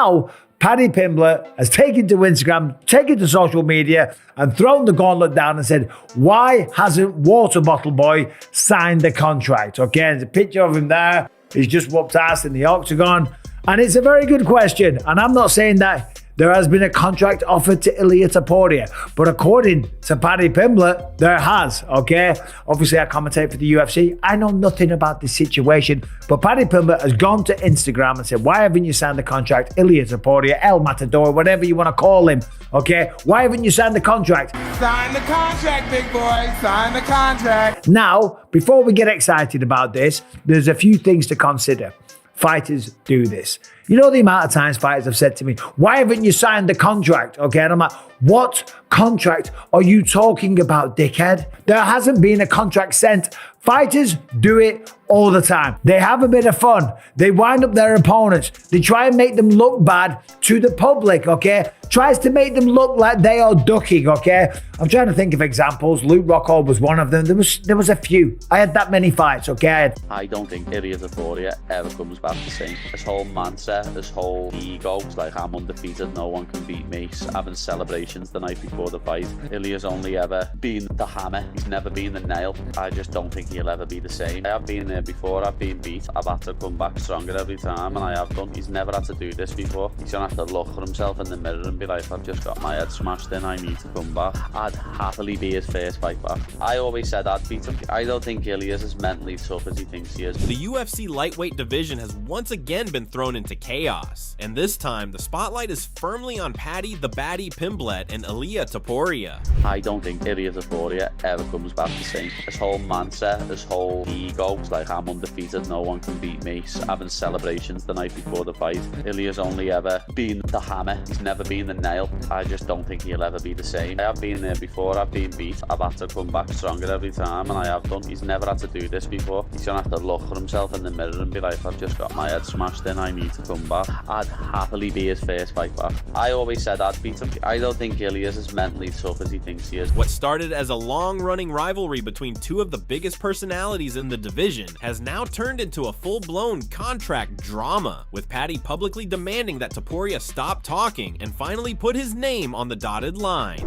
now Paddy Pimblett has taken to Instagram, taken to social media, and thrown the gauntlet down and said, why hasn't Water Bottle Boy signed the contract? Okay, there's a picture of him there. He's just whooped ass in the Octagon. And it's a very good question. And I'm not saying that there has been a contract offered to Ilia Topuria, but according to Paddy Pimblett, there has, okay? Obviously, I commentate for the UFC. I know nothing about this situation, but Paddy Pimblett has gone to Instagram and said, why haven't you signed the contract? Ilia Topuria, El Matador, whatever you want to call him, okay? Why haven't you signed the contract? Sign the contract, big boy. Sign the contract. Now, before we get excited about this, there's a few things to consider. Fighters do this. You know the amount of times fighters have said to me, why haven't you signed the contract? Okay, and I'm like, what contract are you talking about, dickhead? There hasn't been a contract sent. Fighters do it all the time. They have a bit of fun. They wind up their opponents. They try and make them look bad to the public, okay? Tries to make them look like they are ducking, okay? I'm trying to think of examples. Luke Rockhold was one of them. There was a few. I had that many fights, okay? I don't think Ilia Topuria ever comes back the same. This whole mindset, this whole ego, it's like I'm undefeated, no one can beat me. Having celebrations the night before the fight. Ilia's only ever been the hammer. He's never been the nail. I just don't think he'll ever be the same. I have been there before, I've been beat. I've had to come back stronger every time, and I have done. He's never had to do this before. He's gonna have to look at himself in the mirror and be like, I've just got my head smashed in, I need to come back. I'd happily be his first fight back. I always said I'd beat him. I don't think Ilia's as mentally tough as he thinks he is. The UFC lightweight division has once again been thrown into chaos, and this time the spotlight is firmly on Paddy the Baddy Pimblett and Ilia Topuria. I don't think Ilia Topuria ever comes back the same. This whole mindset, this whole ego, it's like I'm undefeated, no one can beat me. Having celebrations the night before the fight. Ilia's only ever been the hammer. He's never been the nail. I just don't think he'll ever be the same. I have been there before, I've been beat. I've had to come back stronger every time, and I have done. He's never had to do this before. He's gonna have to look at himself in the mirror and be like, I've just got my head smashed in, I need to come back. I'd happily be his first fight back. I always said I'd beat him. I don't think Ilia's as mentally tough as he thinks he is. What started as a long-running rivalry between two of the biggest personalities in the division has now turned into a full-blown contract drama, with Paddy publicly demanding that Topuria stop talking and finally put his name on the dotted line.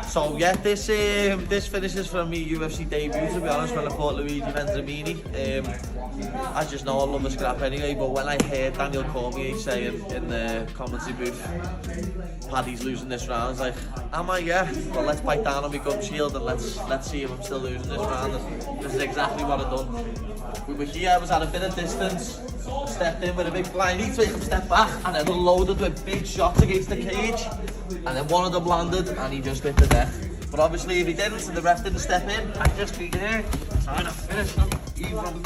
So yeah, this finishes from me UFC debut, to be honest, when I fought Luigi Vendramini. I just know I love a scrap anyway, but when I heard Daniel Cormier saying in the commentary booth, Paddy's losing this round, I was like, am I? Yeah. Well, let's bite down on my gum shield and let's see if I'm still losing this round. And this is exactly what I've done. We were here, I was at a bit of distance, stepped in with a big flying knee to make him step back, and then loaded with big shots against the cage, and then one of them landed and he just bit the death. But obviously if he didn't and the ref didn't step in, I'd just be here trying to finish him even.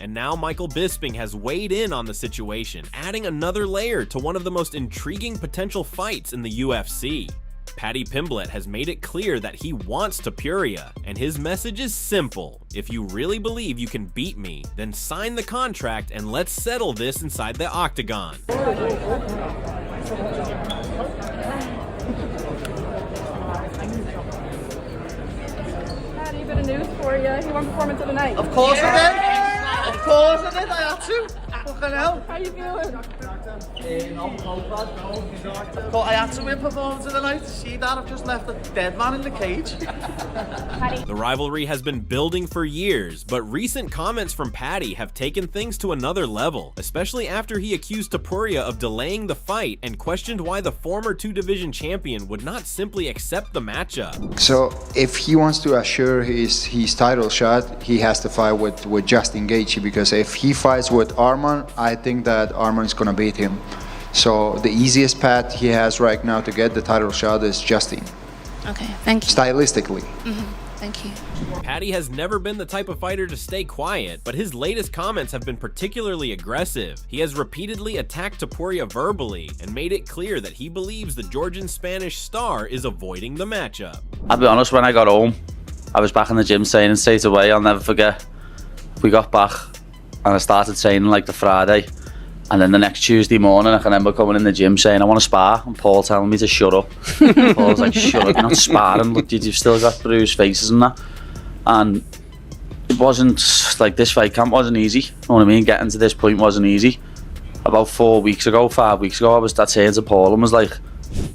And now Michael Bisping has weighed in on the situation, adding another layer to one of the most intriguing potential fights in the UFC. Paddy Pimblett has made it clear that he wants Topuria, and his message is simple. If you really believe you can beat me, then sign the contract and let's settle this inside the Octagon. Paddy, a bit of news for you. He won performance of the night. Of course I did! Of course I did, I had to! Fucking hell! How you feeling? But I had to win performance of the night. See that? I've just left a dead man in the cage. The rivalry has been building for years, but recent comments from Paddy have taken things to another level, especially after he accused Topuria of delaying the fight and questioned why the former two-division champion would not simply accept the matchup. So if he wants to assure his title shot, he has to fight with Justin Gaethje, because if he fights with Arman, I think that Arman is gonna beat him. So the easiest path he has right now to get the title shot is Justin. Okay, thank you. Stylistically. Thank you. Paddy has never been the type of fighter to stay quiet, but his latest comments have been particularly aggressive. He has repeatedly attacked Topuria verbally and made it clear that he believes the Georgian-Spanish star is avoiding the matchup. I'll be honest, when I got home, I was back in the gym training straight away. I'll never forget. We got back and I started training like the Friday, And then the next Tuesday morning, I can remember coming in the gym saying, I want to spar, and Paul telling me to shut up. Paul was like, shut up, you're not sparring, look, you've still got bruised faces and that. And it wasn't, like, this fight camp wasn't easy, you know what I mean? Getting to this point wasn't easy. About 5 weeks ago, I turned to Paul and was like,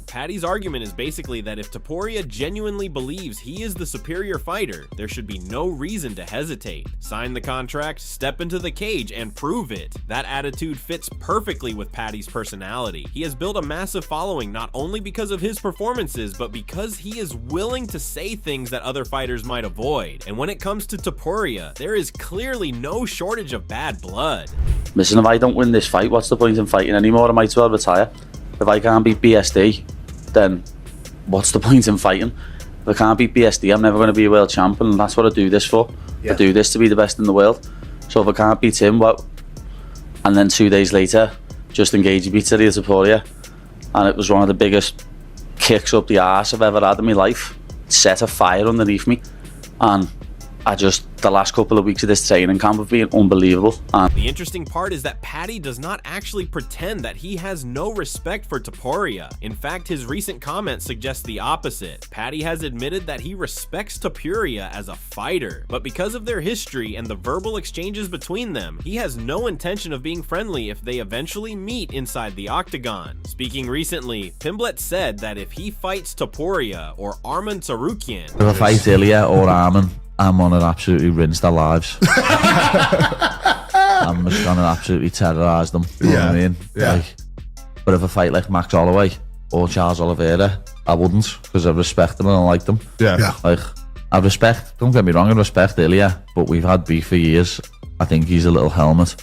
Paddy's argument is basically that if Topuria genuinely believes he is the superior fighter, there should be no reason to hesitate. Sign the contract, step into the cage, and prove it. That attitude fits perfectly with Paddy's personality. He has built a massive following not only because of his performances, but because he is willing to say things that other fighters might avoid. And when it comes to Topuria, there is clearly no shortage of bad blood. listen, if I don't win this fight, what's the point in fighting anymore? I might as well retire. If I can't beat BSD, then what's the point in fighting? If I can't beat BSD, I'm never going to be a world champion, and that's what I do this for. I do this to be the best in the world. So if I can't beat him, well, and then 2 days later, Justin Gaethje beats Ilia Topuria, and it was one of the biggest kicks up the arse I've ever had in my life. It set a fire underneath me, and the last couple of weeks of this training camp have been unbelievable. And the interesting part is that Paddy does not actually pretend that he has no respect for Topuria. In fact, his recent comments suggest the opposite. Paddy has admitted that he respects Topuria as a fighter, but because of their history and the verbal exchanges between them, he has no intention of being friendly if they eventually meet inside the Octagon. Speaking recently, Pimblett said that if he fights Topuria or Arman Tsarukyan, if I fight Ilia or Arman, I'm on an absolutely rinse their lives. I'm just gonna absolutely terrorise them. You know what I mean? Like, but if I fight like Max Holloway or Charles Oliveira, I wouldn't, because I respect them and I like them. Like, I respect, don't get me wrong, I respect Ilia, but we've had beef for years. I think he's a little helmet.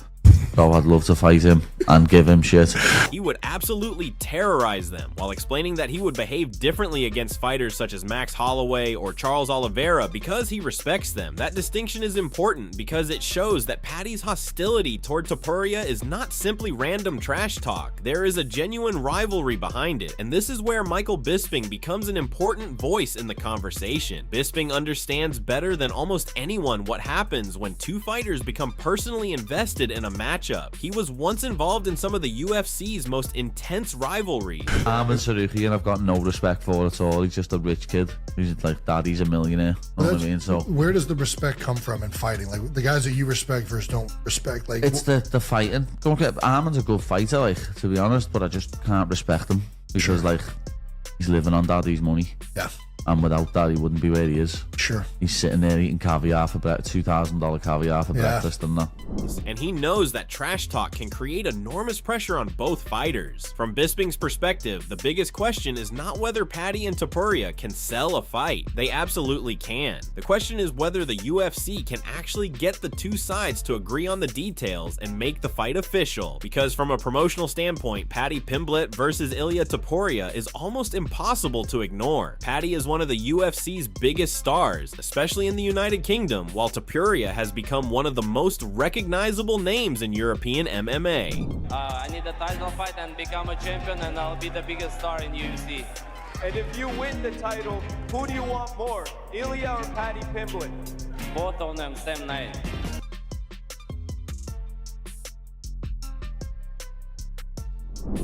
So I'd love to fight him and give him shit. He would absolutely terrorize them, while explaining that he would behave differently against fighters such as Max Holloway or Charles Oliveira because he respects them. That distinction is important because it shows that Paddy's hostility toward Topuria is not simply random trash talk. There is a genuine rivalry behind it, and this is where Michael Bisping becomes an important voice in the conversation. Bisping understands better than almost anyone what happens when two fighters become personally invested in a matchup. He was once involved in some of the UFC's most intense rivalries. Arman Tsarukyan, I've got no respect for at all. He's just a rich kid. He's like, daddy's a millionaire. You know what I mean? So where does the respect come from in fighting? Like, the guys that you respect versus don't respect, like, it's the fighting. Don't get, Arman's a good fighter, like, to be honest, but I just can't respect him because like, he's living on daddy's money. And without that, he wouldn't be where he is. He's sitting there eating caviar for $2,000 caviar for breakfast and that. And he knows that trash talk can create enormous pressure on both fighters. From Bisping's perspective, the biggest question is not whether Paddy and Topuria can sell a fight. They absolutely can. The question is whether the UFC can actually get the two sides to agree on the details and make the fight official. Because from a promotional standpoint, Paddy Pimblett versus Ilia Topuria is almost impossible to ignore. Paddy is one of the UFC's biggest stars, especially in the United Kingdom, while Topuria has become one of the most recognizable names in European MMA. I need a title fight and become a champion, and I'll be the biggest star in UFC. And if you win the title, who do you want more, Ilia or Paddy Pimblett? Both of them same night.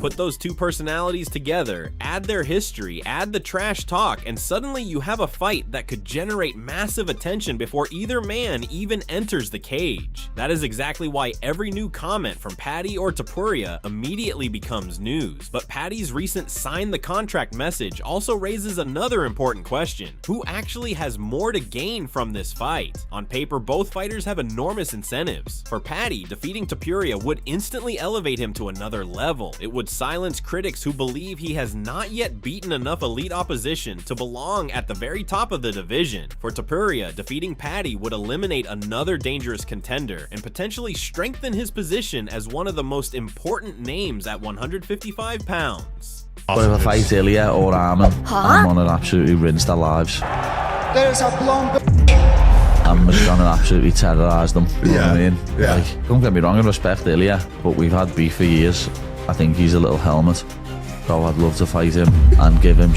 Put those two personalities together, add their history, add the trash talk, and suddenly you have a fight that could generate massive attention before either man even enters the cage. That is exactly why every new comment from Paddy or Topuria immediately becomes news. But Paddy's recent sign the contract message also raises another important question. Who actually has more to gain from this fight? On paper, both fighters have enormous incentives. For Paddy, defeating Topuria would instantly elevate him to another level. It would silence critics who believe he has not yet beaten enough elite opposition to belong at the very top of the division. For Topuria, defeating Paddy would eliminate another dangerous contender and potentially strengthen his position as one of the most important names at 155 pounds. But if I fight Ilia or Arman, I'm on an absolutely rinse their lives. There's a blonde. I'm just gonna absolutely terrorise them. You know what I mean? Like, don't get me wrong, I respect Ilia, but we've had beef for years. I think he's a little helmet. So I'd love to fight him and give him.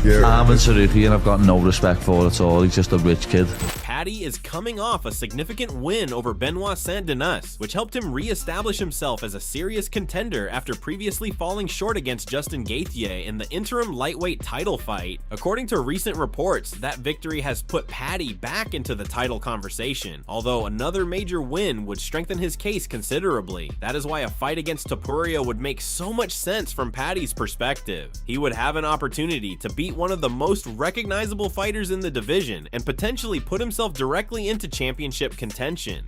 Arman Tsarukyan, I've got no respect for at all. He's just a rich kid. Paddy is coming off a significant win over Benoit Saint-Denis, which helped him re-establish himself as a serious contender after previously falling short against Justin Gaethje in the interim lightweight title fight. According to recent reports, that victory has put Paddy back into the title conversation, although another major win would strengthen his case considerably. That is why a fight against Topuria would make so much sense from Paddy's perspective. He would have an opportunity to beat one of the most recognizable fighters in the division and potentially put himself directly into championship contention.